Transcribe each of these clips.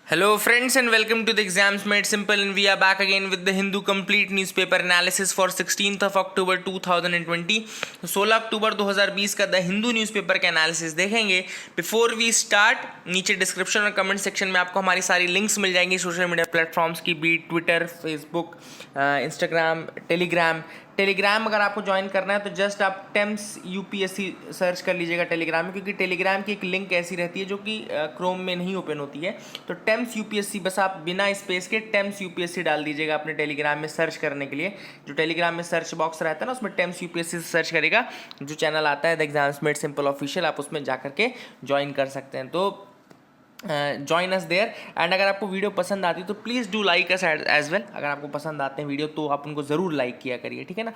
Hello friends and welcome to the Exams Made Simple, and we are back again with the Hindu complete newspaper analysis for 16th of October 2020. 16 अक्टूबर 2020 का the Hindu newspaper का analysis देखेंगे. Before we start, नीचे description और comment section में आपको हमारी सारी links मिल जाएंगी सोशल मीडिया प्लेटफॉर्म्स की, भी ट्विटर, फेसबुक, इंस्टाग्राम, टेलीग्राम अगर आपको ज्वाइन करना है तो जस्ट आप टेम्स यूपीएससी सर्च कर लीजिएगा टेलीग्राम में, क्योंकि टेलीग्राम की एक लिंक ऐसी रहती है जो कि क्रोम में नहीं ओपन होती है. तो टेम्स यूपीएससी, बस आप बिना स्पेस के टेम्स यूपीएससी डाल दीजिएगा अपने टेलीग्राम में सर्च करने के लिए. जो टेलीग्राम में सर्च बॉक्स रहता है ना, उसमें टेम्स यूपीएससी से सर्च करेगा, जो चैनल आता है the exams made simple official, आप उसमें जा करके ज्वाइन कर सकते हैं. तो जॉइन अस देयर. एंड अगर आपको वीडियो पसंद आती है तो please do like us as well. अगर आपको पसंद आते हैं वीडियो तो आप उनको ज़रूर लाइक किया करिए, ठीक है ना.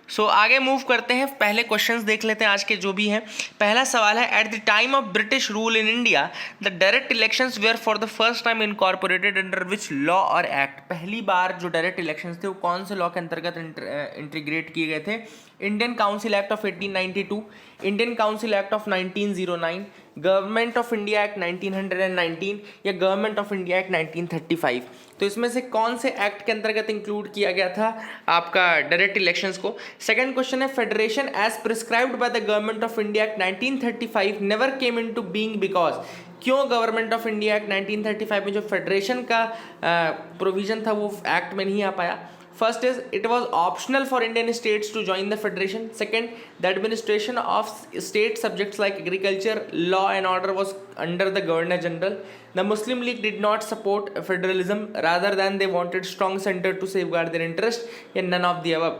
सो आगे मूव करते हैं. पहले क्वेश्चंस देख लेते हैं आज के जो भी हैं. पहला सवाल है, at the time of British rule in India the direct elections were for the first time incorporated under which law और एक्ट. पहली बार जो डायरेक्ट इलेक्शंस थे वो कौन से लॉ के अंतर्गत इंटीग्रेट किए गए थे? Indian council act of 1892, Indian council act of 1909, government of India act 1919 या गवर्नमेंट ऑफ इंडिया एक्ट 1935. तो इसमें से कौन से एक्ट के अंतर्गत इंक्लूड किया गया था आपका डायरेक्ट इलेक्शंस को? सेकंड क्वेश्चन है, federation as prescribed by the government of India act 1935 never came into being because. क्यों गवर्नमेंट ऑफ इंडिया एक्ट 1935 में जो फेडरेशन का प्रोविजन था वो एक्ट में नहीं आ पाया? First is, it was optional for Indian states to join the federation. Second, the administration of state subjects like agriculture, law and order was under the Governor General. The Muslim League did not support federalism, rather than they wanted strong center to safeguard their interest. And none of the above.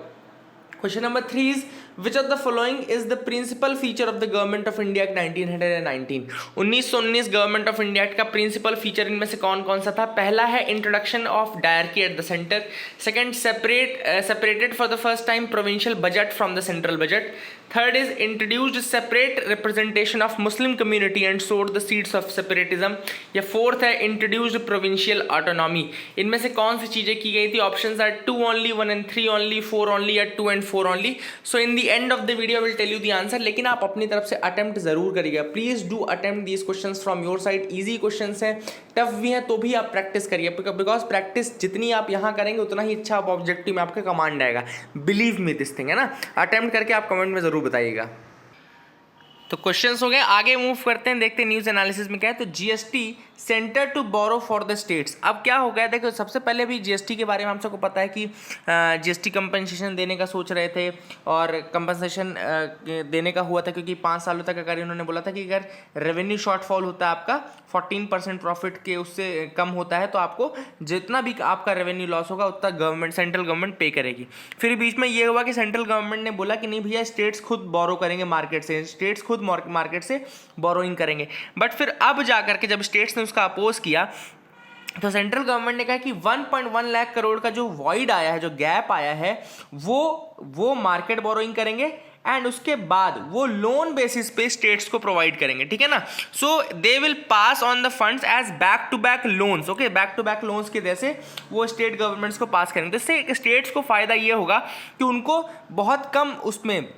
Question number 3 is, which of the following is the principal feature of the Government of India Act 1919? 1919 government of India act का principal feature इनमें से कौन कौन सा था? पहला है introduction of diarchy at the centre. Second, separated for the first time provincial budget from the central budget. Third is introduced separate representation of Muslim community and sowed the seeds of separatism. या fourth है introduced provincial autonomy. इनमें से कौन सी चीजें की गई थी? Options are 2 only, 1 and 3 only, 4 only या 2 and 4 only. So in the end of the video will tell you the answer, लेकिन आप अपनी तरफ से अटेम्प्ट जरूर करिएगा. Please do attempt these questions from your side. Easy questions हैं, tough भी हैं, तो भी आप प्रैक्टिस करिए, बिकॉज प्रैक्टिस जितनी आप यहाँ करेंगे उतना ही अच्छा ऑब्जेक्टिव में आपका कमांड आएगा. बिलीव मी दिस थिंग, है ना. अटेम्प्ट करके आप कमेंट में जरूर बताइएगा. तो क्वेश्चंस हो गए, आगे मूव करते हैं, देखते हैं न्यूज़ एनालिसिस में क्या है. तो GST centre to borrow for the states. अब क्या हो गया, देखो सबसे पहले भी जीएसटी के बारे में हम सबको पता है कि जीएसटी कंपनसेशन देने का सोच रहे थे, और कंपनसेशन देने का हुआ था क्योंकि 5 सालों तक अगर इन्होंने बोला था कि अगर रेवेन्यू शॉर्टफॉल होता है आपका 14% प्रॉफिट के उससे कम होता है तो आपको जितना भी आपका रेवेन्यू लॉस होगा उतना गवर्नमेंट, सेंट्रल गवर्नमेंट पे करेगी. फिर बीच में ये हुआ कि सेंट्रल गवर्नमेंट ने बोला कि नहीं भैया, स्टेट्स खुद बोरो करेंगे मार्केट से, स्टेट्स खुद मार्केट से बोरोइंग करेंगे. बट फिर अब जाकर के जब स्टेट्स ने उसका अपोज किया तो सेंट्रल गवर्नमेंट ने कहा कि 1.1 लाख करोड़ का जो वॉइड आया है, जो गैप आया है, वो मार्केट बोरोइंग करेंगे एंड उसके बाद वो लोन बेसिस पे स्टेट्स को प्रोवाइड करेंगे, ठीक है ना. So they will pass on the funds as back to back loans. Okay, back to back loans के जैसे वो स्टेट गवर्नमेंट्स को पास करेंगे. तो इससे स्टेट्स को फायदा ये होगा कि उनको बहुत कम उसमें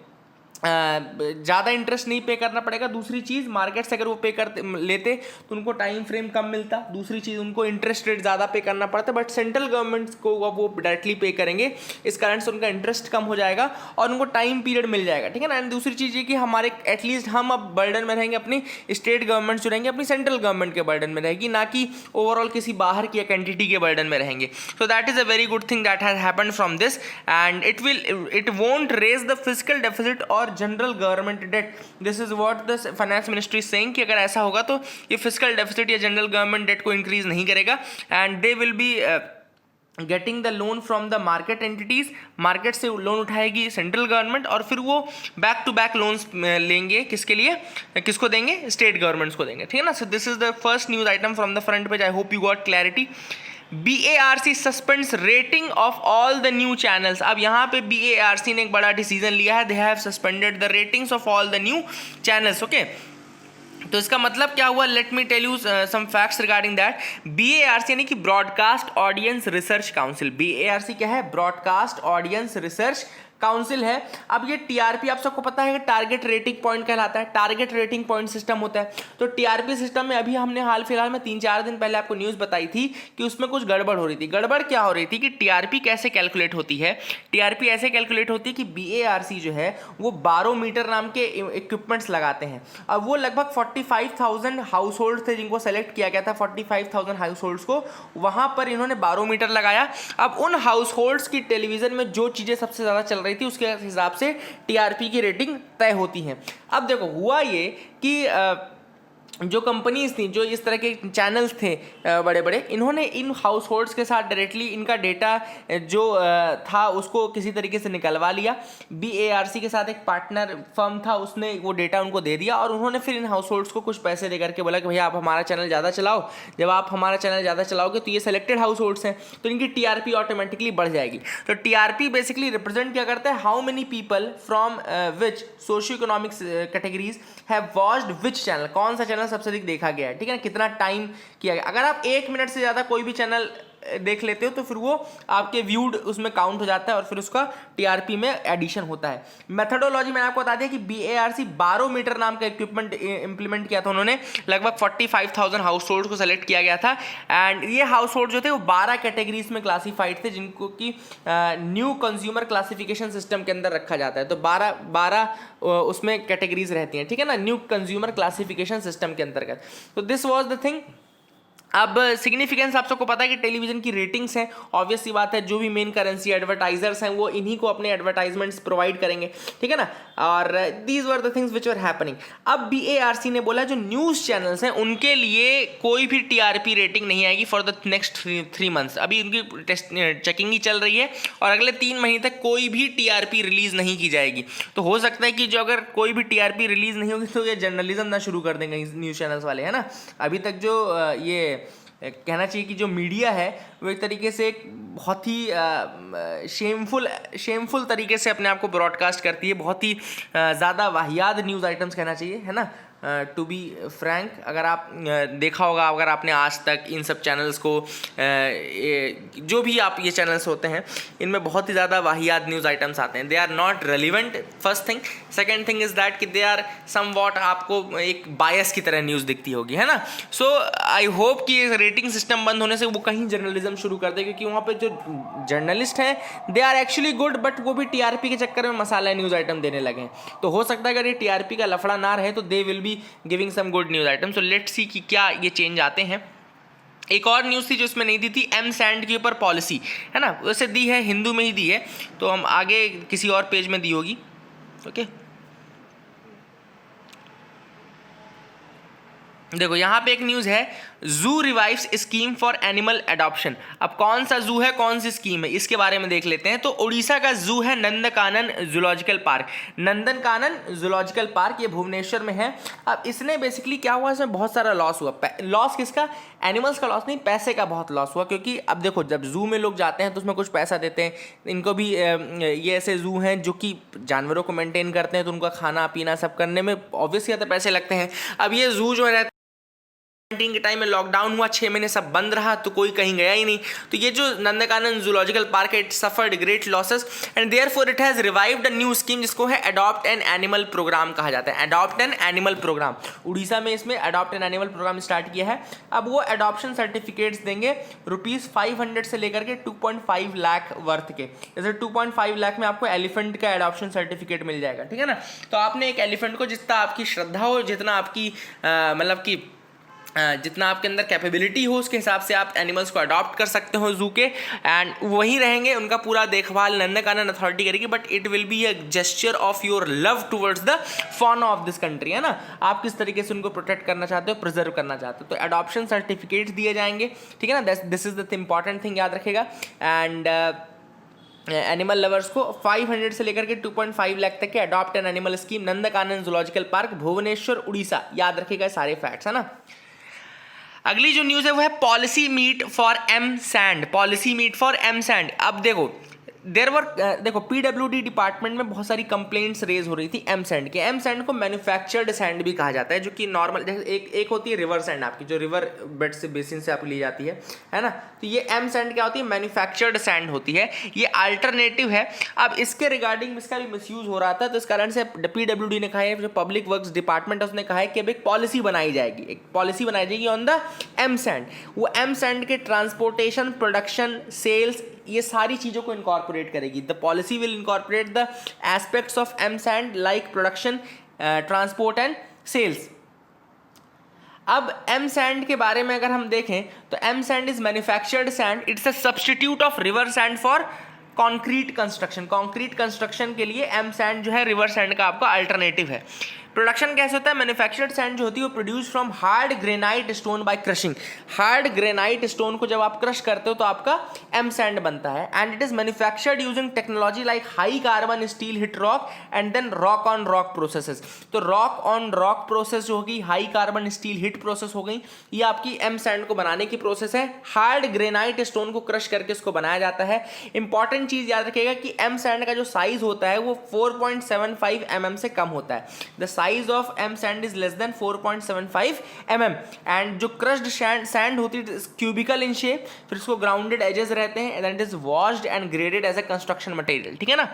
ज़्यादा इंटरेस्ट नहीं पे करना पड़ेगा. दूसरी चीज़, मार्केट से अगर वो पे करते लेते तो उनको टाइम फ्रेम कम मिलता. दूसरी चीज़, उनको इंटरेस्ट रेट ज़्यादा पे करना पड़ता. बट सेंट्रल गवर्नमेंट को वो डायरेक्टली पे करेंगे, इस कारण से उनका इंटरेस्ट कम हो जाएगा और उनको टाइम पीरियड मिल जाएगा, ठीक है ना. एंड दूसरी चीज़ ये कि हमारे एटलीस्ट हम अब बर्डन में रहेंगे, अपनी स्टेट गवर्नमेंट जो रहेंगे अपनी सेंट्रल गवर्नमेंट के बर्डन में रहेगी, ना कि ओवरऑल किसी बाहर की एक एंटिटी के बर्डन में रहेंगे. So that is a very good thing that has happened from this, and it won't raise the physical deficit और general government debt. This is what the finance ministry is saying कि अगर ऐसा होगा तो ये physical deficit या general government debt को increase नहीं करेगा. And they will be getting the loan from the market entities. Market से लोन उठाएगी सेंट्रल गवर्नमेंट और फिर वो बैक टू बैक लोन्स लेंगे. किसके लिए, किसको देंगे? स्टेट गवर्नमेंट्स को देंगे, ठीक है ना. So this is the first news item from the front page. I hope you got clarity. BARC suspends rating of all the new channels. अब यहाँ पे BARC ने एक बड़ा डिसीजन लिया है. They have suspended the ratings of all the new channels. Okay, तो इसका मतलब क्या हुआ? Let me tell you some facts regarding that. BARC यानी कि broadcast audience research council. BARC क्या है? ब्रॉडकास्ट ऑडियंस रिसर्च काउंसिल है। अब ये टीआरपी आप सबको पता है कि टारगेट रेटिंग पॉइंट कहलाता है, टारगेट रेटिंग पॉइंट सिस्टम होता है। तो टीआरपी सिस्टम में अभी हमने हाल फिलहाल में 3-4 दिन पहले आपको न्यूज़ बताई थी कि उसमें कुछ गड़बड़ हो रही थी। गड़बड़ क्या हो रही थी कि टीआरपी कैसे कैलकुलेट होती है, टीआरपी ऐसे कैलकुलेट होती है कि बीएआरसी जो है वो बारोमीटर नाम के इक्विपमेंट्स लगाते हैं। अब वो लगभग 45,000 हाउस होल्ड थे जिनको सेलेक्ट किया गया था, 45,000 हाउस होल्ड्स को, वहां पर इन्होंने बारोमीटर लगाया। अब उन हाउस होल्ड्स की टेलीविजन में जो चीजें सबसे ज्यादा चल रही थी उसके हिसाब से टीआरपी की रेटिंग तय होती है। अब देखो हुआ ये कि जो कंपनीज थी, जो इस तरह के चैनल्स थे बड़े बड़े, इन्होंने इन हाउस होल्ड्स के साथ डायरेक्टली इनका डेटा जो था उसको किसी तरीके से निकलवा लिया। बीएआरसी के साथ एक पार्टनर फर्म था, उसने वो डेटा उनको दे दिया और उन्होंने फिर इन हाउस होल्ड्स को कुछ पैसे दे करके बोला कि भैया आप हमारा चैनल ज़्यादा चलाओ। जब आप हमारा चैनल ज़्यादा चलाओगे तो ये सेलेक्टेड हाउस होल्ड्स हैं तो इनकी टीआरपी ऑटोमेटिकली बढ़ जाएगी। तो टीआरपी बेसिकली रिप्रेजेंट क्या करता है, how many people from which socio economic categories have watched which channel, कौन सा चैनल सबसे अधिक देखा गया है, ठीक है ना, कितना टाइम किया गया। अगर आप 1 मिनट से ज़्यादा कोई भी चैनल देख लेते हो तो फिर वो आपके व्यूड उसमें काउंट हो जाता है और फिर उसका टीआरपी में एडिशन होता है। मेथडोलॉजी मैंने आपको बता दिया कि बीएआरसी बारोमीटर नाम का इक्विपमेंट इंप्लीमेंट किया था उन्होंने। लगभग 45,000 हाउस होल्ड को सेलेक्ट किया गया था एंड ये हाउस होल्ड जो थे वो 12 कैटेगरीज में क्लासीफाइड थे जिनको कि न्यू कंज्यूमर क्लासिफिकेशन सिस्टम के अंदर रखा जाता है। तो 12 उसमें कैटेगरीज रहती हैं, ठीक है ना, न्यू कंज्यूमर क्लासिफिकेशन सिस्टम के अंतर्गत। तो दिस वॉज द थिंग। अब सिग्निफिकेंस आप सबको पता है कि टेलीविजन की रेटिंग्स हैं, ऑब्वियस सी बात है, जो भी मेन करेंसी एडवर्टाइजर्स हैं वो इन्हीं को अपने एडवर्टाइजमेंट्स प्रोवाइड करेंगे, ठीक है ना। और these were the things which were happening. अब बीएआरसी ने बोला जो न्यूज़ चैनल्स हैं उनके लिए कोई भी टीआरपी रेटिंग नहीं आएगी फॉर द नेक्स्ट 3 मंथ्स। अभी उनकी चेकिंग ही चल रही है और अगले 3 महीने तक कोई भी टीआरपी रिलीज नहीं की जाएगी। तो हो सकता है कि जो अगर कोई भी टीआरपी रिलीज नहीं होगी तो ये जर्नलिज्म ना शुरू कर देंगे न्यूज़ चैनल्स वाले, है ना। अभी तक जो ये कहना चाहिए कि जो मीडिया है वो एक तरीके से एक बहुत ही शेमफुल तरीके से अपने आप को ब्रॉडकास्ट करती है, बहुत ही ज़्यादा वाहियात न्यूज़ आइटम्स कहना चाहिए, है ना। टू बी फ्रैंक, अगर आप देखा होगा, अगर आपने आज तक इन सब चैनल्स को जो भी आप ये चैनल्स होते हैं इनमें बहुत ही ज़्यादा वाहियात न्यूज़ आइटम्स आते हैं। They are not relevant, first thing. Second thing is that कि दे आर सम वॉट आपको एक बायस की तरह न्यूज़ दिखती होगी, है ना। सो आई होप कि रेटिंग सिस्टम बंद होने से वो कहीं जर्नलिज्म शुरू कर दे, क्योंकि वहाँ पर जो जर्नलिस्ट हैं they are actually good, but वो भी टीआरपी के चक्कर में मसाला न्यूज़ आइटम देने लगे हैं। तो हो सकता है अगर ये टीआरपी का लफड़ा ना रहे तो they will be giving some good news item. So let's see कि क्या ये चेंज आते हैं। एक और न्यूज़ थी जो इसमें नहीं दी थी, एम सैंड के ऊपर पॉलिसी, है ना, वैसे दी है, हिंदू में ही दी है, तो हम आगे किसी और पेज में दी होगी। ओके, देखो यहाँ पे एक न्यूज़ है, जू revives scheme for animal adoption. अब कौन सा जू है, कौन सी स्कीम है, इसके बारे में देख लेते हैं। तो उड़ीसा का जू है Nandankanan zoological park. Nandankanan zoological park ये भुवनेश्वर में है। अब इसने बेसिकली क्या हुआ, इसमें बहुत सारा लॉस हुआ। लॉस किसका, एनिमल्स का लॉस नहीं, पैसे का बहुत लॉस हुआ। क्योंकि अब देखो जब जू में लोग जाते हैं तो उसमें कुछ पैसा देते हैं। इनको भी ये ऐसे जू हैं जो कि जानवरों को मेंटेन करते हैं, तो उनका खाना पीना सब करने में ऑब्वियसली ज़्यादा पैसे लगते हैं। अब ये जू जो है के टाइम में लॉकडाउन हुआ, 6 महीने सब बंद रहा, तो कोई कहीं गया ही नहीं। तो ये जो नंदनकानन जूलॉजिकल पार्क है, it suffered great losses and therefore it has revived a new scheme जिसको है अडॉप्ट एन एनिमल प्रोग्राम कहा जाता है। Adopt an animal programme, Orissa में इसमें adopt an animal programme start किया है। अब वो अडॉप्शन सर्टिफिकेट्स देंगे ₹500 से लेकर के 2.5 लाख वर्थ के। जैसे 2.5 लाख में आपको एलिफेंट का अडॉप्शन सर्टिफिकेट मिल जाएगा, ठीक है ना। तो आपने एक एलिफेंट को, जितना आपकी श्रद्धा हो, जितना आपकी मतलब कि जितना आपके अंदर कैपेबिलिटी हो, उसके हिसाब से आप एनिमल्स को अडॉप्ट कर सकते हो जू के, एंड वहीं रहेंगे, उनका पूरा देखभाल नंदनकानन अथॉरिटी करेगी। But it will be a gesture of your love towards the fauna of this country, है ना। आप किस तरीके से उनको प्रोटेक्ट करना चाहते हो, प्रिजर्व करना चाहते हो। तो अडॉप्शन सर्टिफिकेट्स दिए जाएंगे, ठीक है ना। This is the important thing, याद रखेगा। एंड एनिमल लवर्स को 500 से लेकर के 2.5 लाख तक के adopt an animal scheme, Nandankanan zoological park, Bhubaneswar, Orissa. याद रखेगा सारे फैक्ट्स, है ना। अगली जो न्यूज़ है वो है policy meet for M sand. Policy meet for M sand. अब देखो देयर वर देखो पीडब्ल्यूडी डिपार्टमेंट में बहुत सारी कंप्लेंट्स रेज हो रही थी एम सैंड के। एम सैंड को मैन्युफैक्चर्ड सैंड भी कहा जाता है, जो कि नॉर्मल जैसे एक होती है रिवर सैंड आपकी, जो रिवर बेड से बेसिन से आप ली जाती है ना। तो ये एम सैंड क्या होती है, मैन्युफैक्चर्ड सैंड होती है, ये अल्टरनेटिव है। अब इसके रिगार्डिंग इसका भी मिसयूज हो रहा था, तो इस कारण से पीडब्ल्यूडी ने कहा है, जो पब्लिक वर्क्स डिपार्टमेंट है उसने कहा है कि अब एक पॉलिसी बनाई जाएगी, एक पॉलिसी बनाई जाएगी ऑन द एम सैंड। वो एम सैंड के ट्रांसपोर्टेशन, प्रोडक्शन, सेल्स, ये सारी चीज़ों को इनकॉर्पोरेट करेगी। The policy will incorporate the aspects of M sand like production, transport and sales. अब एम सैंड के बारे में अगर हम देखें तो M sand is manufactured sand, it's a substitute of river sand for concrete construction. Concrete construction के लिए एम सैंड जो है रिवर सैंड का आपका अल्टरनेटिव है। प्रोडक्शन कैसे होता है, मैन्युफैक्चर्ड सैंड जो होती है वो produce from hard granite stone by crushing. Hard granite stone को जब आप क्रश करते हो तो आपका एम सैंड बनता है। And it is manufactured using technology like high carbon steel hit rock and then rock on rock processes. तो रॉक ऑन रॉक प्रोसेस जो होगी, high carbon steel hit process हो गई, ये आपकी एम सैंड को बनाने की प्रोसेस है। हार्ड ग्रेनाइट स्टोन को क्रश करके इसको बनाया जाता है। इंपॉर्टेंट चीज याद रखिएगा कि एम सैंड का जो साइज होता है वो 4.75 mm से कम होता है। The size of M sand is less than 4.75 mm। And जो क्रश्ड सैंड होती है क्यूबिकल इन शेप, फिर इसको ग्राउंडेड एजेस रहते हैं, and it is washed and graded as a construction material. ठीक है ना,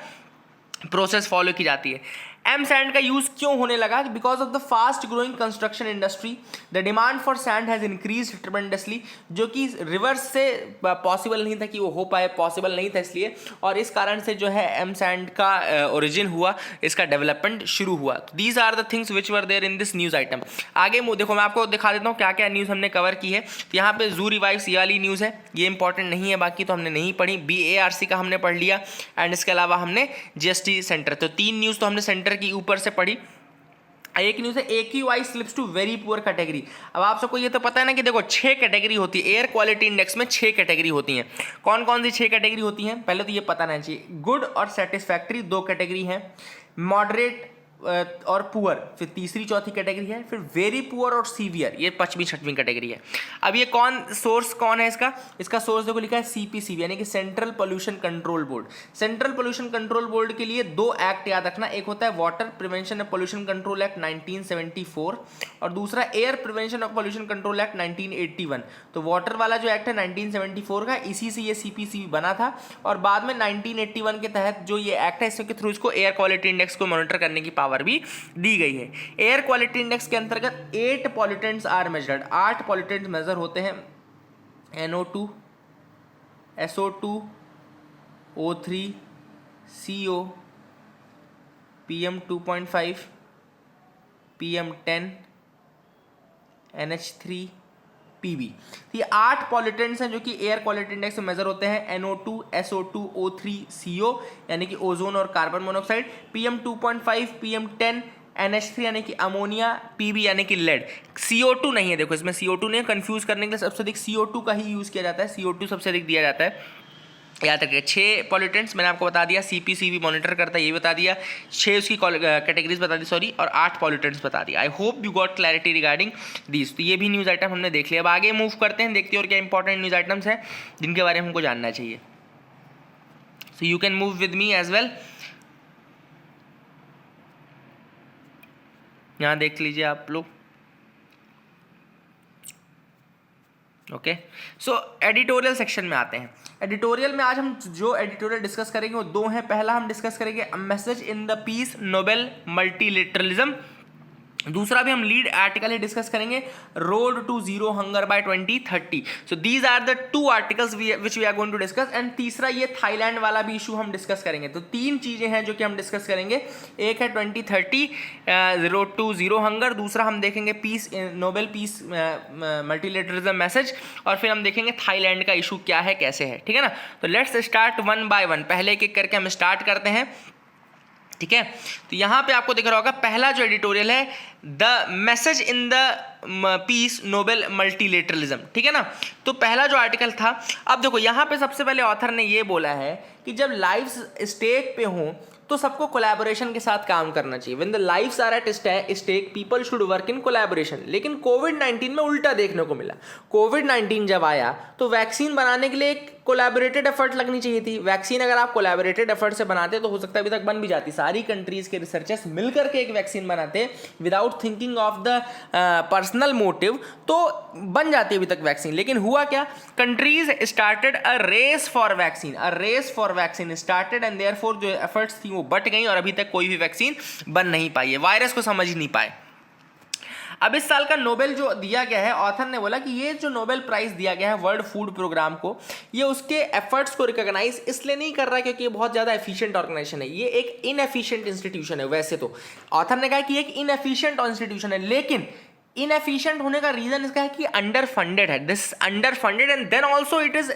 प्रोसेस फॉलो की जाती है। एम सैंड का यूज क्यों होने लगा, because of the fast growing construction industry the demand for sand has increase tremendously, जो कि रिवर्स से पॉसिबल नहीं था कि वो हो पाए, पॉसिबल नहीं था इसलिए, और इस कारण से जो है एम सैंड का ओरिजिन हुआ, इसका डेवलपमेंट शुरू हुआ। These are the things which were there in this news item. आगे देखो मैं आपको दिखा देता हूँ क्या क्या न्यूज़ हमने कवर की है। तो यहाँ पे जू रिवाइव्स ये वाली न्यूज़ है, ये इंपॉर्टेंट नहीं है, बाकी तो हमने नहीं पढ़ी। BARC का हमने पढ़ लिया, एंड इसके अलावा हमने GST सेंटर, तो 3 न्यूज़ तो हमने सेंटर की ऊपर से पढ़ी। एक न्यूज़ है AQI slips to very poor category. अब आप सबको ये तो पता है ना कि देखो 6 कैटेगरी होती है एयर क्वालिटी इंडेक्स में, 6 कैटेगरी होती हैं। कौन कौन सी 6 कैटेगरी होती हैं, पहले तो ये पता रहना चाहिए। गुड और सेटिस्फैक्ट्री 2 कैटेगरी हैं, मॉडरेट और पुअर फिर तीसरी चौथी कैटेगरी है, फिर वेरी पुअर और सीवियर ये 5वीं 6वीं कैटेगरी है। अब ये सोर्स कौन है इसका सोर्स देखो लिखा है CPCB, यानी कि central pollution control board. Central pollution control board के लिए 2 एक्ट याद रखना, एक होता है water prevention and pollution control act 1974 और दूसरा एयर प्रिवेंशन और पोल्यूशन कंट्रोल एक्ट 1981। तो वाटर वाला जो एक्ट है 1974 का, इसी से ये CPCB बना था, और बाद में 1981 के तहत जो ये एक्ट है इसके थ्रू इसको एयर क्वालिटी इंडेक्स को मॉनिटर करने की पावर भी दी गई है। एयर क्वालिटी इंडेक्स के अंतर्गत 8 pollutants are measured, 8 pollutants measure होते हैं, NO2, SO2, O3, CO, PM2.5, PM10, NH3, PB। तो ये 8 पॉल्यूटेंट्स हैं जो कि एयर क्वालिटी इंडेक्स में मेजर होते हैं। NO2, SO2, O3, CO यानी कि ओजोन और carbon monoxide, PM2.5, PM10, NH3 यानी कि अमोनिया, PB यानी कि लेड। CO2 नहीं है, देखो इसमें CO2 नहीं है, कंफ्यूज करने के लिए सबसे अधिक CO2 का ही यूज़ किया जाता है, CO2 सबसे अधिक दिया जाता है। याद रखिए 6 पॉल्यूटेंट्स मैंने आपको बता दिया, CPCB मॉनिटर करता है ये बता दिया, 6 उसकी कैटेगरीज बता दी सॉरी, और 8 पॉल्यूटेंट्स बता दिया। I hope you got clarity regarding this. तो ये भी न्यूज़ आइटम हमने देख लिया। अब आगे मूव करते हैं, देखते हैं और क्या इंपॉर्टेंट न्यूज़ आइटम्स हैं जिनके बारे में हमको जानना चाहिए। So you can move with me as well. यहाँ देख लीजिए आप लोग। ओके, सो एडिटोरियल सेक्शन में आते हैं। एडिटोरियल में आज हम जो एडिटोरियल डिस्कस करेंगे वो 2 हैं। पहला हम डिस्कस करेंगे a message in the peace Nobel multilateralism, दूसरा भी हम लीड आर्टिकल ही डिस्कस करेंगे, road to zero hunger by 2030। So these are the 2 articles which we are going to discuss. And तीसरा ये थाईलैंड वाला भी इशू हम डिस्कस करेंगे। तो 3 चीजें हैं जो कि हम डिस्कस करेंगे, एक है 2030 रोड टू जीरो हंगर, दूसरा हम देखेंगे peace Nobel peace multilateralism message, और फिर हम देखेंगे थाईलैंड का इशू क्या है, कैसे है। ठीक है ना, तो लेट्स स्टार्ट 1 बाय 1, पहले एक एक करके हम स्टार्ट करते हैं। ठीक है, तो यहाँ पे आपको दिख रहा होगा पहला जो एडिटोरियल है, the message in the peace Nobel multilateralism. ठीक है ना, तो पहला जो आर्टिकल था, अब देखो यहाँ पे सबसे पहले ऑथर ने ये बोला है कि जब लाइव्स स्टेक पे हों तो सबको कोलैबोरेशन के साथ काम करना चाहिए। When the lives are at stake people should work in collaboration. लेकिन कोविड-19 में उल्टा देखने को मिला। कोविड-19 जब आया तो वैक्सीन बनाने के लिए एक कोलैबोरेटेड एफर्ट लगनी चाहिए थी। वैक्सीन अगर आप कोलैबोरेटेड एफर्ट से बनाते तो हो सकता है अभी तक बन भी जाती। सारी कंट्रीज के रिसर्चर्स मिलकर के एक वैक्सीन बनाते without thinking of the personal motive, तो बन जाती अभी तक वैक्सीन। लेकिन हुआ क्या, countries started a race for vaccine started and therefore जो एफर्ट्स थी वो बट गई और अभी तक कोई भी वैक्सीन बन नहीं पाई है, वायरस को समझ ही नहीं पाए। अब इस साल का नोबेल जो दिया गया है, ऑथर ने बोला कि ये जो नोबेल प्राइज दिया गया है वर्ल्ड फूड प्रोग्राम को, ये उसके एफर्ट्स को रिकॉग्नाइज इसलिए नहीं कर रहा क्योंकि ये बहुत ज्यादा एफिशिएंट ऑर्गेनाइजेशन है, ये एक इनएफिशिएंट इंस्टीट्यूशन है। वैसे तो ऑथर ने कहा कि एक इनएफिशिएंट इंस्टीट्यूशन है, लेकिन इनएफिशिएंट होने का रीजन इसका है कि अंडर फंडेड है। This under funded and then also it is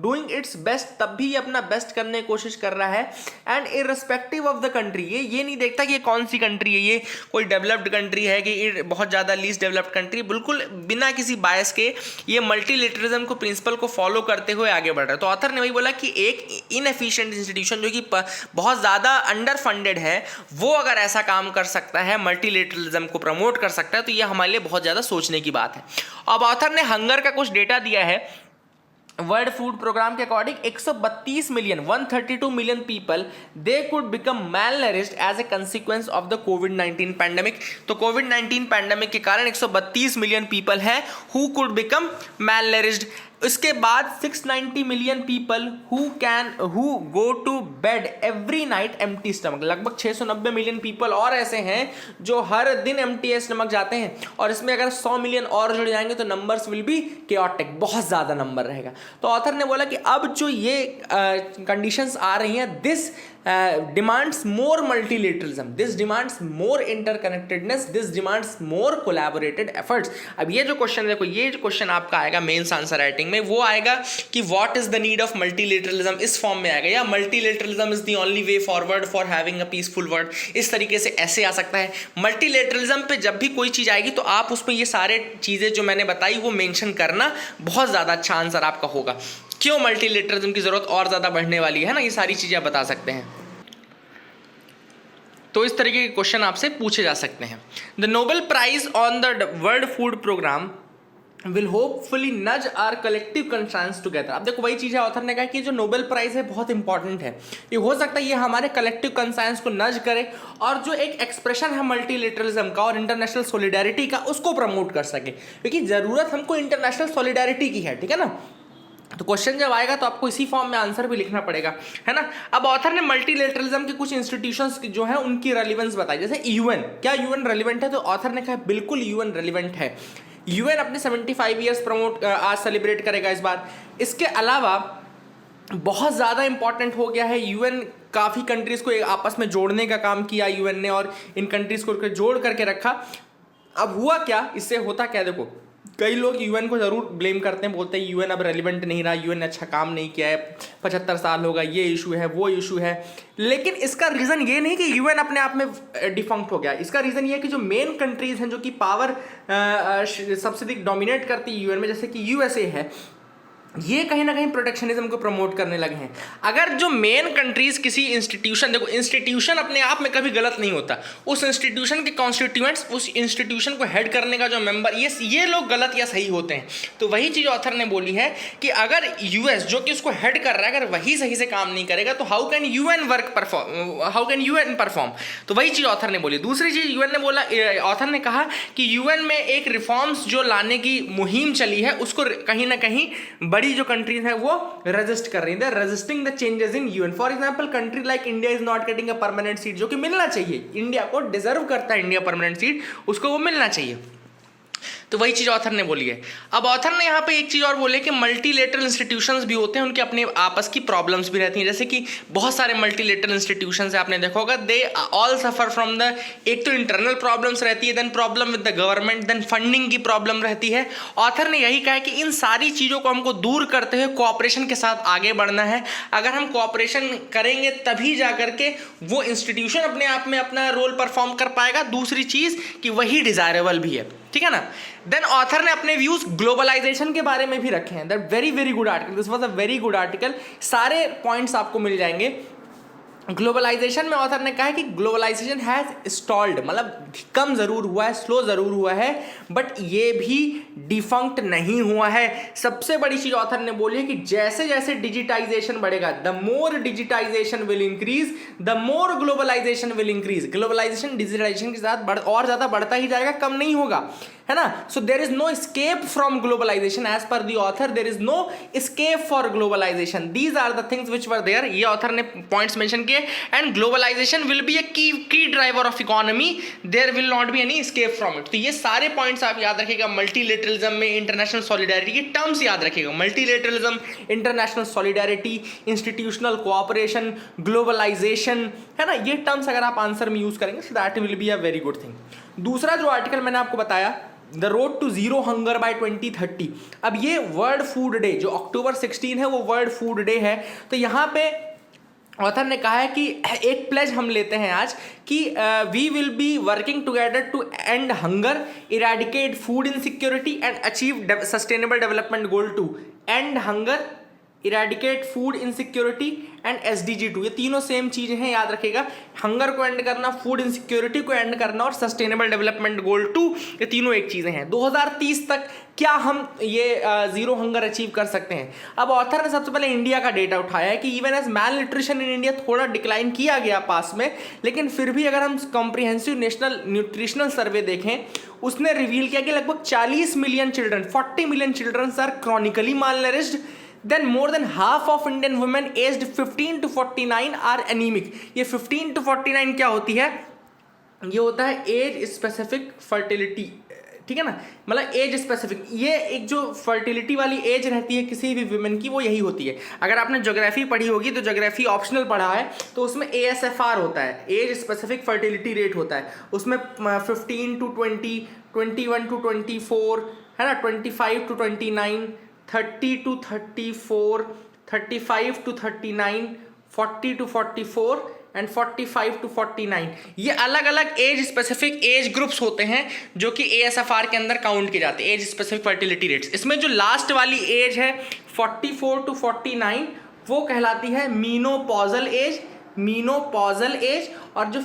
doing its best, तब भी अपना बेस्ट करने की कोशिश कर रहा है। And irrespective of the country, ये नहीं देखता कि ये कौन सी कंट्री है, ये कोई डेवलप्ड कंट्री है कि बहुत ज़्यादा लीस्ट डेवलप्ड कंट्री, बिल्कुल बिना किसी बायस के ये मल्टीलेटरिज्म को प्रिंसिपल को फॉलो करते हुए आगे बढ़ रहा है। तो ऑथर ने वही बोला कि एक इनएफिशिएंट इंस्टीट्यूशन जो कि बहुत ज़्यादा अंडर फंडेड है, वो अगर ऐसा काम कर सकता है, मल्टीलेटरलिज्म को प्रमोट कर सकता है, तो ये हमारे लिए बहुत ज्यादा सोचने की बात है। अब ऑथर ने हंगर का कुछ डेटा दिया है। वर्ल्ड फूड प्रोग्राम के according 132 million 132 million people they could become malnourished as a consequence of the कोविड-19 पैंडेमिक। तो कोविड-19 पैंडेमिक के कारण 132 मिलियन पीपल है हु कुड बिकम malnourished। उसके बाद 690 million people who go to bed every night empty stomach. लगभग 690 million people और ऐसे हैं जो हर दिन एम्प्टी स्टमक जाते हैं, और इसमें अगर 100 मिलियन और जुड़ जाएंगे तो नंबर्स विल बी केओटिक, बहुत ज़्यादा नंबर रहेगा। तो ऑथर ने बोला कि अब जो ये कंडीशंस आ रही हैं, this demands more multilateralism, this demands more interconnectedness, this demands more collaborated efforts। अब ये जो क्वेश्चन देखो, ये जो क्वेश्चन आपका आएगा मेंस आंसर राइटिंग में, वो आएगा कि what is the need of multilateralism, इस फॉर्म में आएगा, या multilateralism is the only way forward for having a peaceful world, इस तरीके से ऐसे आ सकता है। मल्टीलेटरलिज्म पे जब भी कोई चीज़ आएगी तो आप उसमें ये सारे चीज़ें जो मैंने बताई वो मेंशन करना, बहुत ज़्यादा अच्छा आंसर आपका होगा। क्यों मल्टीलेटरलिज्म की जरूरत और ज्यादा बढ़ने वाली है ना, ये सारी चीजें आप बता सकते हैं। तो इस तरीके के क्वेश्चन आपसे पूछे जा सकते हैं। The Nobel prize on the world food programme will hopefully nudge our collective concerns together. अब देखो वही चीज़ है, ऑथर ने कहा कि जो नोबेल प्राइज है बहुत इंपॉर्टेंट है, ये हो सकता है ये हमारे कलेक्टिव कंसर्न्स को नज करे और जो एक एक्सप्रेशन है मल्टीलेटरलिज्म का और इंटरनेशनल सॉलिडेरिटी का, उसको प्रमोट कर सके, क्योंकि ज़रूरत हमको इंटरनेशनल सॉलिडेरिटी की है, ठीक है ना। तो क्वेश्चन जब आएगा तो आपको इसी फॉर्म में आंसर भी लिखना पड़ेगा, है ना। अब ऑथर ने मल्टीलेटरलिज्म के कुछ इंस्टीट्यूशंस जो है उनकी रेलिवेंस बताई, जैसे यूएन। क्या यूएन रेलिवेंट है? तो ऑथर ने कहा बिल्कुल यूएन रेलिवेंट है। यूएन अपने 75 ईयर्स प्रमोट आज सेलिब्रेट करेगा इस बार। इसके अलावा बहुत ज़्यादा इंपॉर्टेंट हो गया है, यूएन काफ़ी कंट्रीज़ को आपस में जोड़ने का काम किया यूएन ने, और इन कंट्रीज़ को जोड़ करके रखा। अब हुआ क्या, इससे होता क्या, देखो कई लोग यूएन को जरूर ब्लेम करते हैं, बोलते हैं यूएन अब रेलिवेंट नहीं रहा, यूएन ने अच्छा काम नहीं किया है, 75 साल होगा, ये इशू है वो इशू है। लेकिन इसका रीज़न ये नहीं कि यूएन अपने आप में डिफंक्ट हो गया, इसका रीज़न ये है कि जो मेन कंट्रीज़ हैं जो कि पावर सबसे अधिक डोमिनेट करती है यूएन में, जैसे कि यूएसए है, ये कहीं ना कहीं प्रोटेक्शनिज्म को प्रमोट करने लगे हैं। अगर जो मेन कंट्रीज किसी इंस्टीट्यूशन, देखो इंस्टीट्यूशन अपने आप में कभी गलत नहीं होता, उस इंस्टीट्यूशन के कॉन्स्टिट्यूएंट्स, उस इंस्टीट्यूशन को हेड करने का जो मेंबर, ये लोग गलत या सही होते हैं। तो वही चीज़ ऑथर ने बोली है कि अगर यूएस जो कि उसको हेड कर रहा है, अगर वही सही से काम नहीं करेगा तो हाउ कैन यूएन परफॉर्म। तो वही चीज़ ऑथर ने बोली। दूसरी चीज़ यूएन ने बोला, ऑथर ने कहा कि यूएन में एक रिफॉर्म्स जो लाने की मुहिम चली है, उसको कहीं ना कहीं बड़ी जो कंट्रीज हैं वो रेजिस्ट कर रही हैं, resisting the changes in UN. For example country like India is not getting a permanent seat, जो कि मिलना चाहिए, इंडिया को डिजर्व करता है इंडिया परमानेंट सीट, उसको वो मिलना चाहिए। तो वही चीज़ ऑथर ने बोली है। अब ऑथर ने यहाँ पे एक चीज़ और बोली कि मल्टीलेटरल इंस्टीट्यूशंस भी होते हैं, उनके अपने आपस की प्रॉब्लम्स भी रहती हैं, जैसे कि बहुत सारे मल्टीलेटरल इंस्टीट्यूशंस है, आपने देखा होगा, they all suffer from the, एक तो इंटरनल प्रॉब्लम्स रहती है, then problem with the government, then funding की प्रॉब्लम रहती है। ऑथर ने यही कहा है कि इन सारी चीज़ों को हमको दूर करते हुए कोऑपरेशन के साथ आगे बढ़ना है। अगर हम कोऑपरेशन करेंगे तभी जा करके वो इंस्टीट्यूशन अपने आप में अपना रोल परफॉर्म कर पाएगा। दूसरी चीज़ कि वही डिजायरेबल भी है, ठीक है ना। देन ऑथर ने अपने व्यूज ग्लोबलाइजेशन के बारे में भी रखे हैं। That very very good article, this was a very good article. सारे पॉइंट्स आपको मिल जाएंगे ग्लोबलाइजेशन में ऑथर ने कहा है कि ग्लोबलाइजेशन हैज स्टॉल्ड, मतलब कम ज़रूर हुआ है, स्लो ज़रूर हुआ है, बट ये भी डिफंक्ट नहीं हुआ है। सबसे बड़ी चीज़ ऑथर ने बोली है कि जैसे जैसे डिजिटाइजेशन बढ़ेगा, the more digitization will increase, the more globalization will increase. Globalization digitization के साथ और ज़्यादा बढ़ता ही जाएगा, कम नहीं होगा, है ना। So there is no escape from globalization as per the author, there is no escape for globalization, these are the things which were there। ये author ने points mention किए, and globalization will be a key driver of economy, there will not be any escape from it। तो ये सारे points आप याद रखिएगा। Multilateralism में इंटरनेशनल सॉलिडारिटी के टर्म्स याद रखिएगा, multilateralism, international solidarity, institutional cooperation, globalization, है ना। ये टर्म्स अगर आप आंसर में यूज करेंगे so that will be a very good thing। दूसरा जो आर्टिकल मैंने आपको बताया, the road to zero hunger by 2030, अब ये वर्ल्ड फूड डे जो अक्टूबर 16 है वो वर्ल्ड फूड डे है। तो यहाँ पे ऑथर ने कहा है कि एक प्लेज हम लेते हैं आज कि we will be working together to end hunger, eradicate food insecurity and achieve sustainable development goal 2। End hunger, eradicate food insecurity and SDG 2, ये तीनों सेम चीज़ें हैं, याद रखिएगा। हंगर को एंड करना, फूड इनसिक्योरिटी को एंड करना और सस्टेनेबल डेवलपमेंट गोल 2, ये तीनों एक चीज़ें हैं। 2030 तक क्या हम ये जीरो हंगर अचीव कर सकते हैं? अब ऑथर ने सबसे पहले इंडिया का डेटा उठाया है कि even as malnutrition in India थोड़ा डिक्लाइन किया गया पास में, लेकिन फिर भी अगर हम कॉम्प्रिहेंसिव नेशनल न्यूट्रिशनल सर्वे देखें, उसने रिवील किया कि लगभग 40 million children, 40 million children are chronically malnourished, then more than half of Indian women aged 15 to 49 are anemic। ये 15 to 49 क्या होती है? ये होता है एज स्पेसिफिक फर्टिलिटी, ठीक है ना, मतलब एज स्पेसिफिक। ये एक जो फर्टिलिटी वाली एज रहती है किसी भी वुमेन की, वो यही होती है। अगर आपने ज्योग्राफी पढ़ी होगी तो ज्योग्राफी ऑप्शनल पढ़ा है, तो उसमें ASFR होता है, एज स्पेसिफिक फर्टिलिटी रेट होता है। उसमें 15 to 20, 21 to 24, है ना, 25 to 29, 30 to 34, 35 to 39, 40 to 44 and 45 to 49। ये अलग अलग एज स्पेसिफिक एज ग्रुप्स होते हैं जो कि ASFR के अंदर काउंट किए जाते हैं, एज स्पेसिफिक फर्टिलिटी रेट्स। इसमें जो लास्ट वाली एज है 44 to 49 वो कहलाती है मीनोपॉजल एज, मीनोपॉजल एज। और जो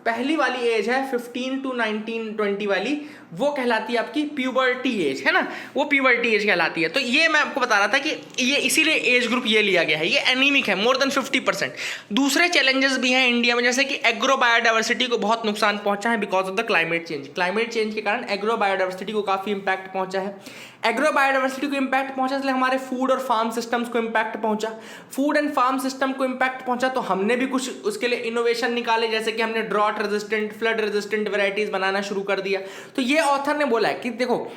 पहली वाली एज है 15 to 19, 20 वाली, वो कहलाती है आपकी प्यूबर्टी एज, है ना, वो प्यूबर्टी एज कहलाती है। तो ये मैं आपको बता रहा था कि ये इसीलिए एज ग्रुप ये लिया गया है, ये एनीमिक है, मोर देन 50%। दूसरे चैलेंजेस भी हैं इंडिया में, जैसे कि एग्रो बायोडाइवर्सिटी को बहुत नुकसान पहुंचा है because of the climate change. Climate change के कारण एग्रो बायोडाइवर्सिटी को काफ़ी इंपैक्ट पहुंचा है। एग्रो बायोडाइवर्सिटी को इंपैक्ट पहुंचा इसलिए हमारे फूड और फार्म सिस्टम्स को इंपैक्ट पहुंचा। फूड एंड फार्म सिस्टम को इंपैक्ट पहुंचा तो हमने भी कुछ उसके लिए इनोवेशन निकाले, जैसे कि हमने drought resistant, flood resistant varieties बनाना शुरू कर दिया। तो ये ऑथर ने बोला है कि देखो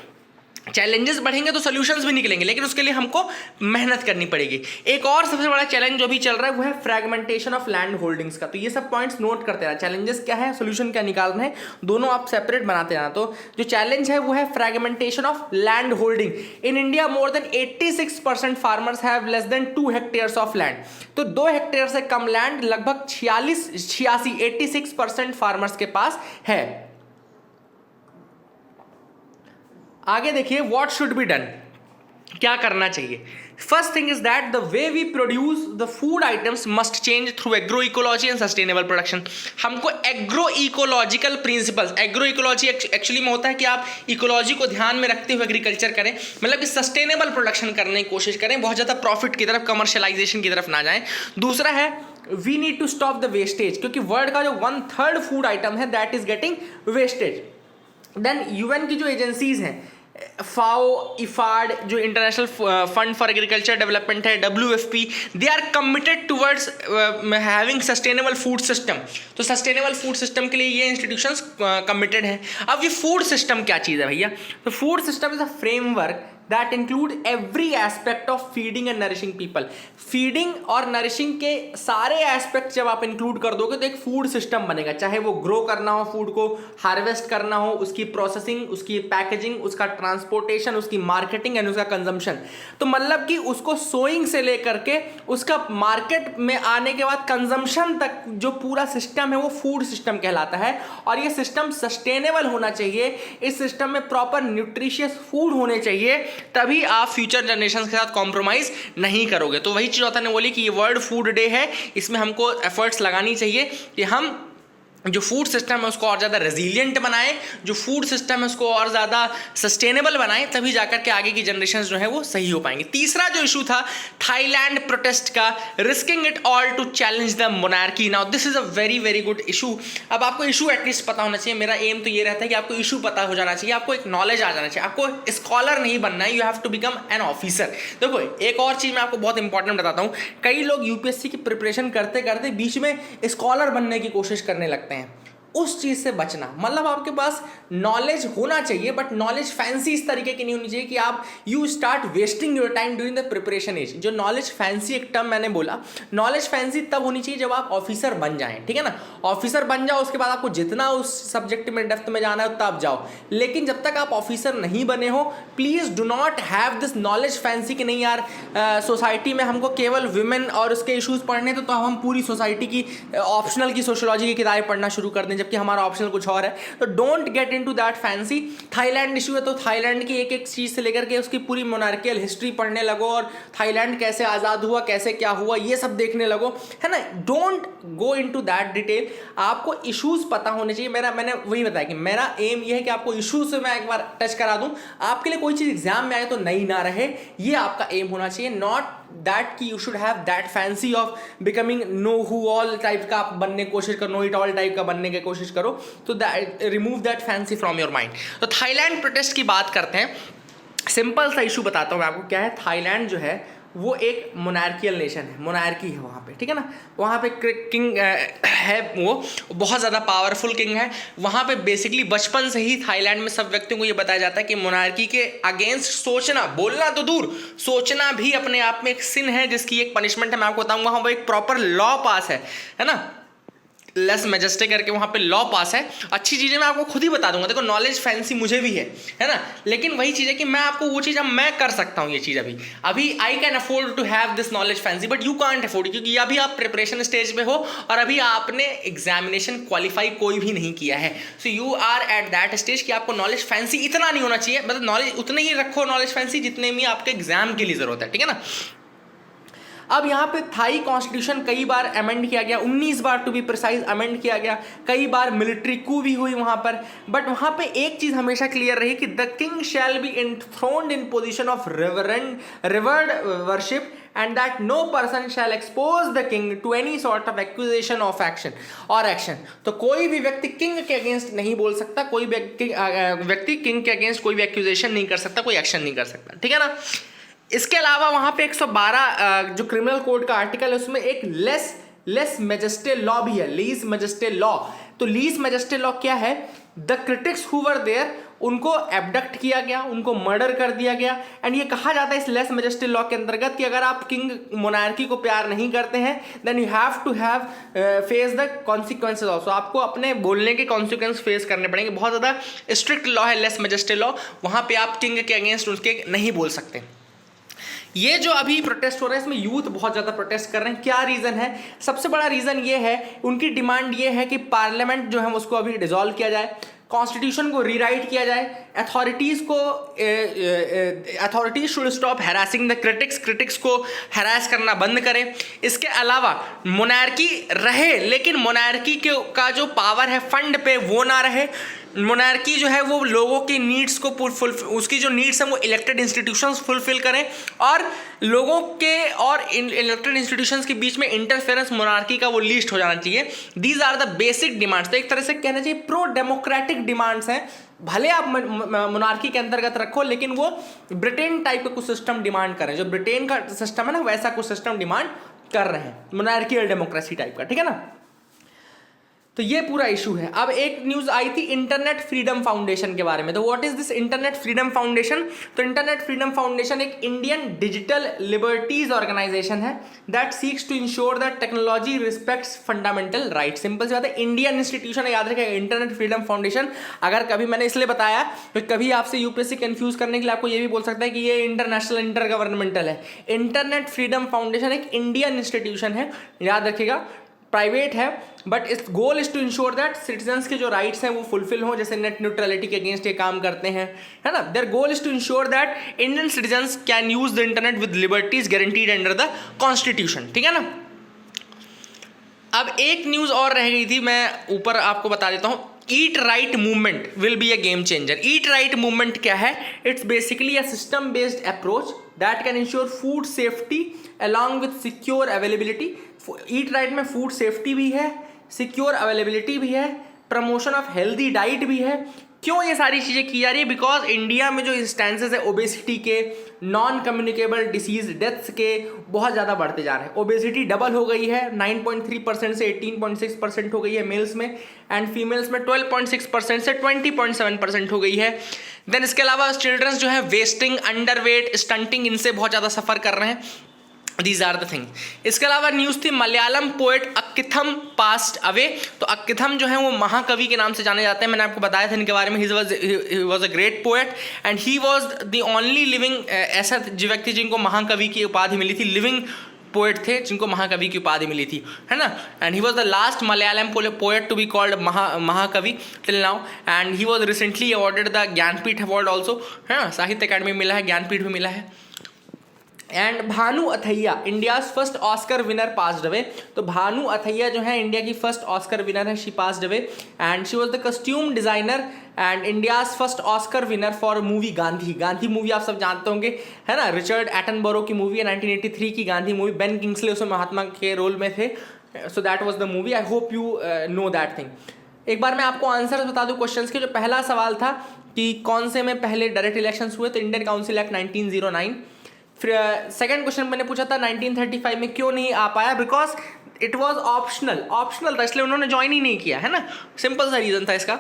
चैलेंजेस बढ़ेंगे तो सॉल्यूशंस भी निकलेंगे, लेकिन उसके लिए हमको मेहनत करनी पड़ेगी। एक और सबसे बड़ा चैलेंज जो भी चल रहा है वो है फ्रैगमेंटेशन ऑफ लैंड होल्डिंग्स का। तो ये सब पॉइंट्स नोट करते रहना, चैलेंजेस क्या है, सॉल्यूशन क्या निकालना है, दोनों आप सेपरेट बनाते रहना। तो जो चैलेंज है वो है fragmentation of land holding. In India more than 86% farmers have less than 2 hectares of land. तो 2 हेक्टेयर से कम लैंड लगभग 86% फार्मर्स के पास है। आगे देखिए, व्हाट शुड बी डन, क्या करना चाहिए। First thing is that the way we produce the food items must change through agro ecology and sustainable production. हमको agro ecological principles, agro ecology actually में होता है कि आप इकोलॉजी को ध्यान में रखते हुए एग्रीकल्चर करें, मतलब कि सस्टेनेबल प्रोडक्शन करने की कोशिश करें, बहुत ज़्यादा प्रॉफिट की तरफ, कमर्शलाइजेशन की तरफ ना जाएं। दूसरा है we need to stop the wastage, क्योंकि वर्ल्ड का जो 1/3 फूड आइटम है that is getting wastage. Then UN की जो एजेंसीज हैं, FAO, IFAD, जो international fund for agriculture development है, WFP, they are committed towards having sustainable food system. तो सस्टेनेबल फूड सिस्टम के लिए ये इंस्टीट्यूशंस कमिटेड हैं। अब ये फूड सिस्टम क्या चीज़ है भैया? तो food system is a framework that include every aspect of feeding and nourishing people। Feeding और नरिशिंग के सारे एस्पेक्ट जब आप इंक्लूड कर दोगे तो एक फूड सिस्टम बनेगा, चाहे वो ग्रो करना हो, फूड को हार्वेस्ट करना हो, उसकी प्रोसेसिंग, उसकी पैकेजिंग, उसका ट्रांसपोर्टेशन, उसकी मार्केटिंग एंड उसका कंजम्पशन। तो मतलब कि उसको सोइंग से लेकर के उसका मार्केट में आने के बाद कंजम्पशन तक जो पूरा सिस्टम है वो फूड सिस्टम कहलाता है। और ये सिस्टम सस्टेनेबल होना चाहिए, इस सिस्टम में प्रॉपर न्यूट्रिशियस फूड होने चाहिए तभी आप फ्यूचर जनरेशन के साथ कॉम्प्रोमाइज नहीं करोगे। तो वही चीज़ होता ने बोली कि ये वर्ल्ड फूड डे है, इसमें हमको एफर्ट्स लगानी चाहिए कि हम जो फूड सिस्टम है उसको और ज़्यादा रेजिलिएंट बनाएं, जो फूड सिस्टम है उसको और ज़्यादा सस्टेनेबल बनाएं, तभी जाकर के आगे की जनरेशन जो है वो सही हो पाएंगी। तीसरा जो इशू था थाईलैंड प्रोटेस्ट का, risking it all to challenge the monarchy. Now this is a very very good issue. अब आपको इशू एटलीस्ट पता होना चाहिए। मेरा एम तो ये रहता है कि आपको इशू पता हो जाना चाहिए, आपको एक नॉलेज आ जाना चाहिए, आपको स्कॉलर नहीं बनना है, you have to become an officer. देखो एक और चीज़ मैं आपको बहुत इंपॉर्टेंट बताता हूँ, कई लोग यूपीएससी की प्रिपरेशन करते करते बीच में स्कॉलर बनने की कोशिश करने लगते हैं। उस चीज़ से बचना, मतलब आपके पास नॉलेज होना चाहिए बट नॉलेज फैंसी इस तरीके की नहीं होनी चाहिए कि आप you start wasting your time during the preparation age. जो नॉलेज फैंसी एक टर्म मैंने बोला, नॉलेज फैंसी तब होनी चाहिए जब आप ऑफिसर बन जाएं, ठीक है ना। ऑफिसर बन जाओ, उसके बाद आपको जितना उस सब्जेक्ट में डेप्थ में जाना है उतना आप जाओ, लेकिन जब तक आप ऑफिसर नहीं बने हो please do not have this knowledge fancy कि नहीं यार सोसाइटी में हमको केवल वुमेन और उसके इशूज़ पढ़ने तो हम पूरी सोसाइटी की ऑप्शनल की सोशोलॉजी की किताबें पढ़ना शुरू कर दें जबकि हमारा ऑप्शनल कुछ और है। तो don't get into that fancy. Thailand issue है तो थाईलैंड की एक एक चीज़ से लेकर के उसकी पूरी मोनार्कियल हिस्ट्री पढ़ने लगो और थाईलैंड कैसे आज़ाद हुआ, कैसे क्या हुआ, ये सब देखने लगो, है ना। Don't go into that detail. आपको इशूज़ पता होने चाहिए। मैंने वही बताया कि मेरा एम ये है कि आपको इशूज़ से मैं एक बार टच करा दूं, आपके लिए कोई चीज़ एग्जाम में आए तो नई ना रहे, ये आपका एम होना चाहिए। नॉट दैट कि you should have that fancy of becoming know who all type का आप बनने की कोशिश करो, नो इट ऑल टाइप का बनने की कोशिश करो। तो that remove that fancy from your mind. तो थाईलैंड प्रोटेस्ट की बात करते हैं। सिंपल सा इशू बताता हूँ मैं आपको क्या है। थाईलैंड जो है वो एक मोनार्कियल नेशन है, मोनार्की है वहाँ पे, ठीक है ना। वहाँ पे किंग है, वो बहुत ज़्यादा पावरफुल किंग है। वहाँ पे बेसिकली बचपन से ही थाईलैंड में सब व्यक्तियों को ये बताया जाता है कि मोनार्की के अगेंस्ट सोचना, बोलना तो दूर, सोचना भी अपने आप में एक सिन है जिसकी एक पनिशमेंट है। मैं आपको बताऊँगा, वहाँ पर एक प्रॉपर लॉ पास है ना, लेस मैजेस्टे करके वहाँ पे लॉ पास है। अच्छी चीज़ें मैं आपको खुद ही बता दूंगा। देखो नॉलेज फैंसी मुझे भी है ना, लेकिन वही चीज़ है कि मैं आपको वो चीज़ अब मैं कर सकता हूँ, ये चीज़ अभी I can afford to have this knowledge fancy but you can't afford, क्योंकि अभी आप प्रिपरेशन स्टेज पे हो और अभी आपने एग्जामिनेशन क्वालिफाई कोई भी नहीं किया है। So you are at that stage कि आपको नॉलेज फैंसी इतना नहीं होना चाहिए, मतलब नॉलेज उतने ही रखो, नॉलेज फैंसी जितने में आपके एग्जाम के लिए ज़रूरत है, ठीक है ना। अब यहाँ पे थाई कॉन्स्टिट्यूशन कई बार अमेंड किया गया, 19 बार टू बी प्रिसाइज अमेंड किया गया, कई बार मिलिट्री कू भी हुई वहाँ पर, बट वहाँ पे एक चीज़ हमेशा क्लियर रही कि the king shall be enthroned in position of revered worship and that no person shall expose the king to any sort of accusation of action or action। तो कोई भी व्यक्ति किंग के अगेंस्ट नहीं बोल सकता, कोई व्यक्ति किंग के अगेंस्ट कोई भी एक्यूजेशन नहीं कर सकता, कोई एक्शन नहीं कर सकता, ठीक है ना। इसके अलावा वहाँ पे 112 जो क्रिमिनल कोड का आर्टिकल है उसमें एक लेस मैजेस्टे लॉ भी है, लीज मैजेस्टे लॉ। तो लीज मैजेस्टे लॉ क्या है? The critics who were there उनको एबडक्ट किया गया, उनको मर्डर कर दिया गया। एंड ये कहा जाता है इस लेस मैजेस्टी लॉ के अंतर्गत कि अगर आप किंग मोनार्की को प्यार नहीं करते हैं then you have to have face the consequences also. आपको अपने बोलने के कॉन्सिक्वेंस फेस करने पड़ेंगे। बहुत ज़्यादा स्ट्रिक्ट लॉ है लेस मैजेस्टी लॉ, वहाँ पे आप किंग के अगेंस्ट उसके नहीं बोल सकते। ये जो अभी प्रोटेस्ट हो रहा है इसमें यूथ बहुत ज़्यादा प्रोटेस्ट कर रहे हैं। क्या रीज़न है? सबसे बड़ा रीज़न ये है, उनकी डिमांड ये है कि पार्लियामेंट जो है उसको अभी डिसॉल्व किया जाए, कॉन्स्टिट्यूशन को रीराइट किया जाए, authorities should stop harassing the critics को हैरास करना बंद करें। इसके अलावा मोनार्की रहे लेकिन मोनार्की का जो पावर है फंड पे वो ना रहे। मोनार्की जो है वो लोगों की नीड्स को उसकी जो नीड्स हैं वो इलेक्टेड इंस्टीट्यूशंस फुलफिल करें और लोगों के और इलेक्टेड इंस्टीट्यूशंस के बीच में इंटरफेरेंस मोनार्की का वो लिस्ट हो जाना चाहिए। These are the basic demands. तो एक तरह से कहना चाहिए प्रो डेमोक्रेटिक डिमांड्स हैं। भले आप मोनार्की के अंतर्गत रखो लेकिन वो ब्रिटेन टाइप का कुछ सिस्टम डिमांड करें, जो ब्रिटेन का सिस्टम है ना वैसा कुछ सिस्टम डिमांड कर रहे हैं, मोनार्कियल डेमोक्रेसी टाइप का, ठीक है ना। तो ये पूरा इशू है। अब एक न्यूज़ आई थी इंटरनेट फ्रीडम फाउंडेशन के बारे में। तो what is this Internet freedom Foundation? तो इंटरनेट फ्रीडम फाउंडेशन एक इंडियन डिजिटल लिबर्टीज ऑर्गेनाइजेशन है that seeks to ensure that technology respects fundamental right. Simple सी बात है, इंडियन इंस्टीट्यूशन है, याद रखिएगा इंटरनेट फ्रीडम फाउंडेशन। अगर कभी मैंने इसलिए बताया तो कभी आपसे यूपीएससी कंफ्यूज करने के लिए आपको ये भी बोल सकता है कि ये इंटरनेशनल इंटर गवर्नमेंटल है। इंटरनेट फ्रीडम फाउंडेशन एक इंडियन इंस्टीट्यूशन है, याद रखिएगा। प्राइवेट है, बट इस goal is to ensure that citizens के जो राइट्स हैं वो फुलफिल हों, जैसे नेट न्यूट्रलिटी के अगेंस्ट ये काम करते हैं, है ना। Their goal is to ensure that Indian citizens can use the internet with liberties guaranteed under the constitution, ठीक है ना। अब एक न्यूज और रह गई थी, मैं ऊपर आपको बता देता हूं। Eat right movement will be a game changer. Eat right movement क्या है? It's basically a system based approach that can ensure food safety along with secure availability. Eat right में फूड सेफ्टी भी है, सिक्योर अवेलेबिलिटी भी है, promotion of healthy diet भी है। क्यों ये सारी चीज़ें की जा रही है? बिकॉज इंडिया में जो इंस्टेंसेस है ओबेसिटी के, नॉन कम्युनिकेबल डिसीज डेथ्स के, बहुत ज़्यादा बढ़ते जा रहे हैं। ओबेसिटी डबल हो गई है, 9.3% से 18.6% हो गई है मेल्स में, एंड फीमेल्स में 12.6% से 20.7% हो गई है। देन इसके अलावा चिल्ड्रंस जो है वेस्टिंग, अंडरवेट, स्टंटिंग, इनसे बहुत ज़्यादा सफ़र कर रहे हैं। These are the thing. इसके अलावा न्यूज़ थी Malayalam poet Akkitham passed away. तो अक्किथम जो है वो महाकवि के नाम से जाने जाते हैं। मैंने आपको बताया था इनके बारे में। He was a great poet and he was the only living ऐसा व्यक्ति जिनको महाकवि की उपाधि मिली थी। लिविंग पोएट थे जिनको महाकवि की उपाधि मिली थी, है ना। And he was the last Malayalam poet to be called Mahakavi till now. And he was recently awarded the Jnanpith award also, है ना। साहित्य अकादमी मिला है, ज्ञानपीठ भी मिला है। And Bhanu Athaiya India's first Oscar winner passed away. तो भानु अथैया जो है इंडिया की फर्स्ट ऑस्कर विनर है। She passed away and she was the costume designer and India's first Oscar winner for movie Gandhi. Gandhi movie आप सब जानते होंगे, है ना। रिचर्ड एटनबरो की मूवी है, 1983 की गांधी मूवी। बेन किंग्सले उसमें महात्मा के रोल में थे। So that was the movie. I hope you know that thing. एक बार मैं आपको आंसर बता दूं क्वेश्चंस के। जो पहला सवाल था कि कौन से में पहले डायरेक्ट इलेक्शंस हुए, तो इंडियन काउंसिल एक्ट 1909। फिर सेकंड क्वेश्चन मैंने पूछा था 1935 में क्यों नहीं आ पाया? बिकॉज इट वॉज ऑप्शनल था, इसलिए उन्होंने ज्वाइन ही नहीं किया, है ना। सिंपल सा रीजन था इसका।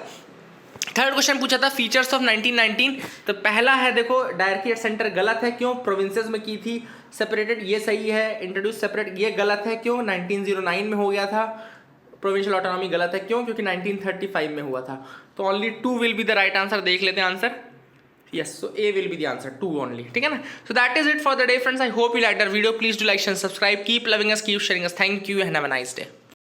थर्ड क्वेश्चन पूछा था फीचर्स ऑफ 1919। तो पहला है देखो डायरेक्टरी सेंटर गलत है, क्यों? प्रोविंसेस में की थी सेपरेटेड, ये सही है। इंट्रोड्यूस सेपरेट, ये गलत है, क्यों? 1909 में हो गया था। प्रोविंशियल ऑटोनॉमी गलत है, क्यों? क्योंकि 1935 में हुआ था। तो only 2 will be the right answer. देख लेते हैं answer. Yes, so A will be the answer, 2 only. ठीक है ना? So that is it for the day, friends. I hope you liked our video. Please do like, share, subscribe. Keep loving us, keep sharing us. Thank you and have a nice day.